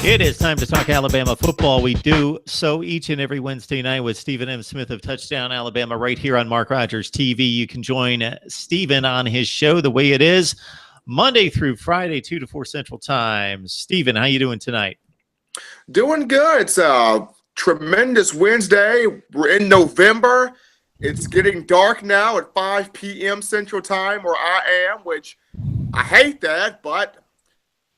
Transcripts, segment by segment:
It is time to talk Alabama football. We do so each and every Wednesday night with Stephen M. Smith of Touchdown Alabama right here on Mark Rogers TV. You can join Stephen on his show the way it is, Monday through Friday, 2 to 4 Central Time. Stephen, how you doing tonight? Doing good. It's a tremendous Wednesday. We're in November. It's getting dark now at 5 p.m. Central Time where I am, which I hate that, but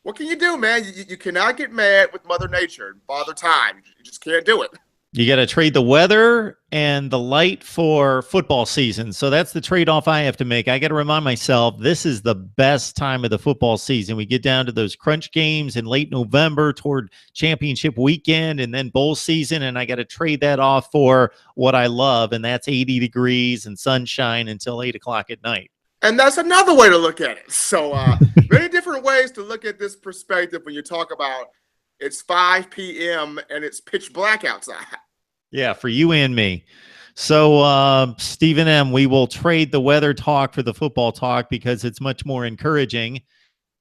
what can you do, man? You cannot get mad with Mother Nature and Father Time. You just can't do it. You got to trade the weather and the light for football season. So that's the trade-off I have to make. I got to remind myself this is the best time of the football season. We get down to those crunch games in late November toward championship weekend and then bowl season, and I got to trade that off for what I love, and that's 80 degrees and sunshine until 8 o'clock at night. And that's another way to look at it. So many different ways to look at this perspective when you talk about it's 5 p.m. and it's pitch black outside. Yeah, for you and me. So, Stephen M., we will trade the weather talk for the football talk because it's much more encouraging.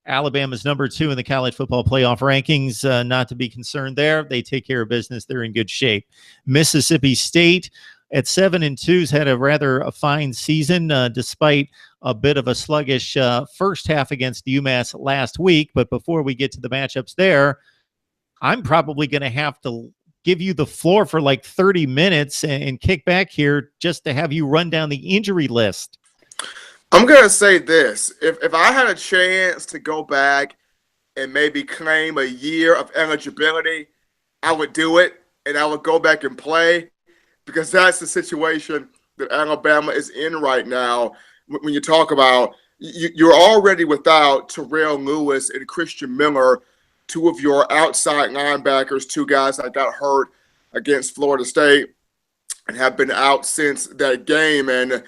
Alabama's number 2 in the college football playoff rankings. Not to be concerned there. They take care of business. They're in good shape. Mississippi State at 7-2 has had a fine season despite a bit of a sluggish first half against UMass last week. But before we get to the matchups there, I'm probably going to have to give you the floor for like 30 minutes and kick back here just to have you run down the injury list. I'm going to say this. If I had a chance to go back and maybe claim a year of eligibility, I would do it, and I would go back and play because that's the situation that Alabama is in right now. When you talk about you're already without Terrell Lewis and Christian Miller, two of your outside linebackers, two guys that got hurt against Florida State and have been out since that game. And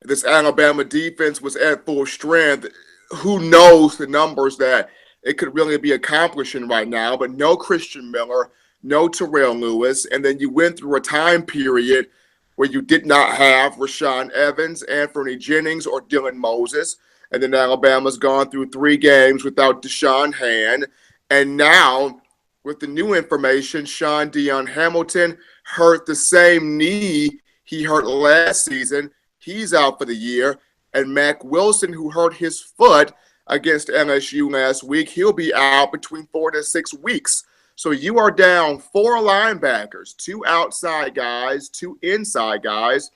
this Alabama defense was at full strength. Who knows the numbers that it could really be accomplishing right now, but no Christian Miller, no Terrell Lewis. And then you went through a time period where you did not have Rashaan Evans, Anthony Jennings, or Dylan Moses. And then Alabama's gone through 3 games without Deshaun Hand. And now, with the new information, Sean Dion Hamilton hurt the same knee he hurt last season. He's out for the year. And Mack Wilson, who hurt his foot against LSU last week, he'll be out between 4 to 6 weeks. So you are down 4 linebackers, 2 outside guys, 2 inside guys.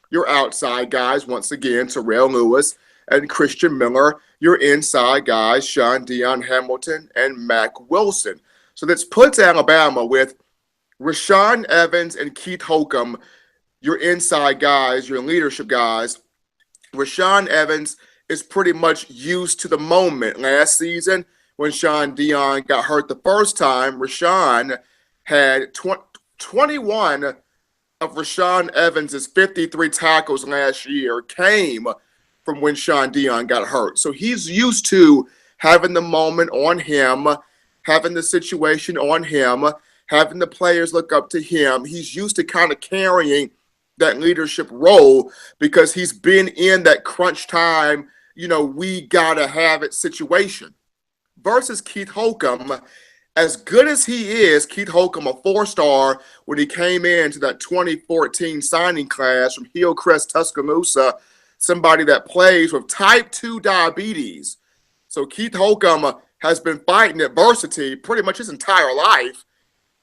Your outside guys, once again, Terrell Lewis and Christian Miller. Your inside guys, Sean Dion Hamilton and Mack Wilson. So this puts Alabama with Rashaan Evans and Keith Holcomb, your inside guys, your leadership guys. Rashaan Evans is pretty much used to the moment. Last season, when Sean Dion got hurt the first time, Rashaan had 21 of Rashaan Evans' 53 tackles last year came from when Sean Dion got hurt. So he's used to having the moment on him, having the situation on him, having the players look up to him. He's used to kind of carrying that leadership role because he's been in that crunch time, we got to have it situation. Versus Keith Holcomb, as good as he is, Keith Holcomb, a 4-star, when he came into that 2014 signing class from Hillcrest, Tuscaloosa, somebody that plays with type 2 diabetes. So Keith Holcomb has been fighting adversity pretty much his entire life.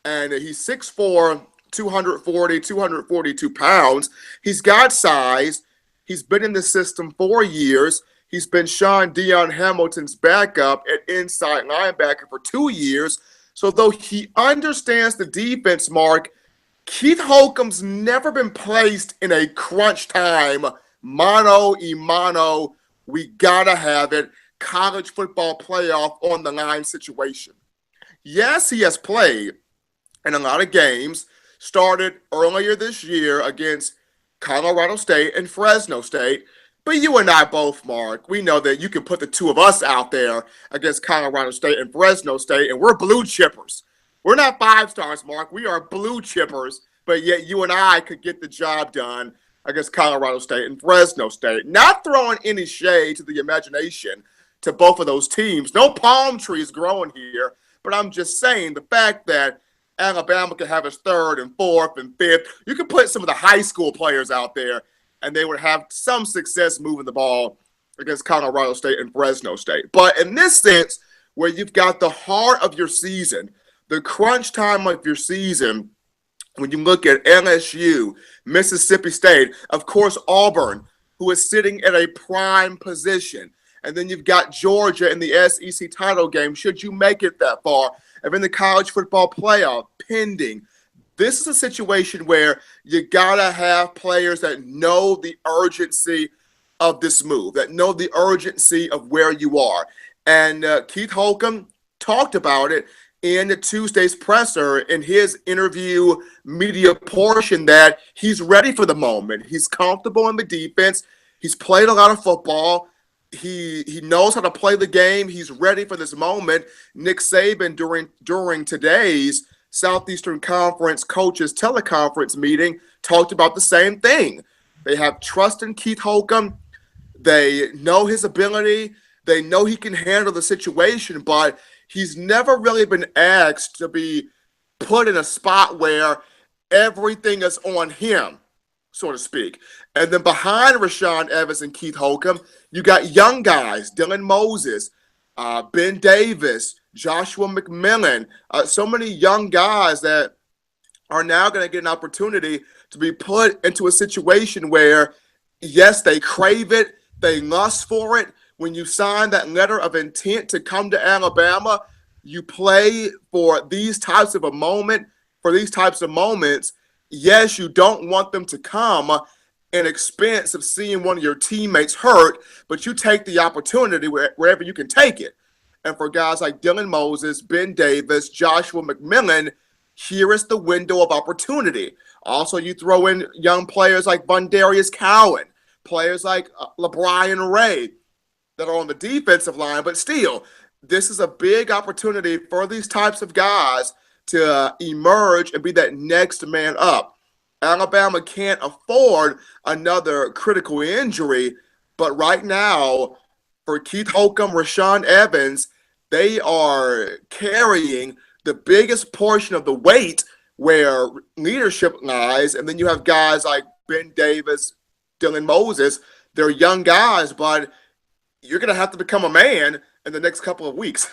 And he's 6'4", 242 pounds. He's got size. He's been in the system 4 years. He's been Sean Dion Hamilton's backup at inside linebacker for 2 years. So though he understands the defense, Mark, Keith Holcomb's never been placed in a crunch time, mano-a-mano, we got to have it, college football playoff on the line situation. Yes, he has played in a lot of games, started earlier this year against Colorado State and Fresno State. But you and I both, Mark, we know that you can put the two of us out there against Colorado State and Fresno State, and we're blue chippers. We're not 5-stars, Mark. We are blue chippers, but yet you and I could get the job done against Colorado State and Fresno State. Not throwing any shade to the imagination to both of those teams. No palm trees growing here. But I'm just saying the fact that Alabama can have its third and fourth and fifth, you can put some of the high school players out there, and they would have some success moving the ball against Colorado State and Fresno State. But in this sense, where you've got the heart of your season, the crunch time of your season, when you look at LSU, Mississippi State, of course, Auburn, who is sitting at a prime position. And then you've got Georgia in the SEC title game, should you make it that far. And then the college football playoff pending. This is a situation where you got to have players that know the urgency of this move, that know the urgency of where you are. And Keith Holcomb talked about it in Tuesday's presser in his interview media portion, that he's ready for the moment. He's comfortable in the defense. He's played a lot of football. He knows how to play the game. He's ready for this moment. Nick Saban during today's Southeastern Conference coaches teleconference meeting talked about the same thing. They have trust in Keith Holcomb. They know his ability. They know he can handle the situation, but he's never really been asked to be put in a spot where everything is on him, so to speak. And then behind Rashaan Evans and Keith Holcomb, you got young guys, Dylan Moses, Ben Davis, Joshua McMillan, so many young guys that are now going to get an opportunity to be put into a situation where, yes, they crave it, they lust for it. When you sign that letter of intent to come to Alabama, you play for these types of moments. Yes, you don't want them to come in expense of seeing one of your teammates hurt, but you take the opportunity wherever you can take it. And for guys like Dylan Moses, Ben Davis, Joshua McMillan, here is the window of opportunity. Also, you throw in young players like Vondarius Cowan, players like LeBron Ray that are on the defensive line, but still, this is a big opportunity for these types of guys to emerge and be that next man up. Alabama can't afford another critical injury, but right now, for Keith Holcomb, Rashaan Evans, they are carrying the biggest portion of the weight where leadership lies. And then you have guys like Ben Davis, Dylan Moses. They're young guys, but you're going to have to become a man in the next couple of weeks.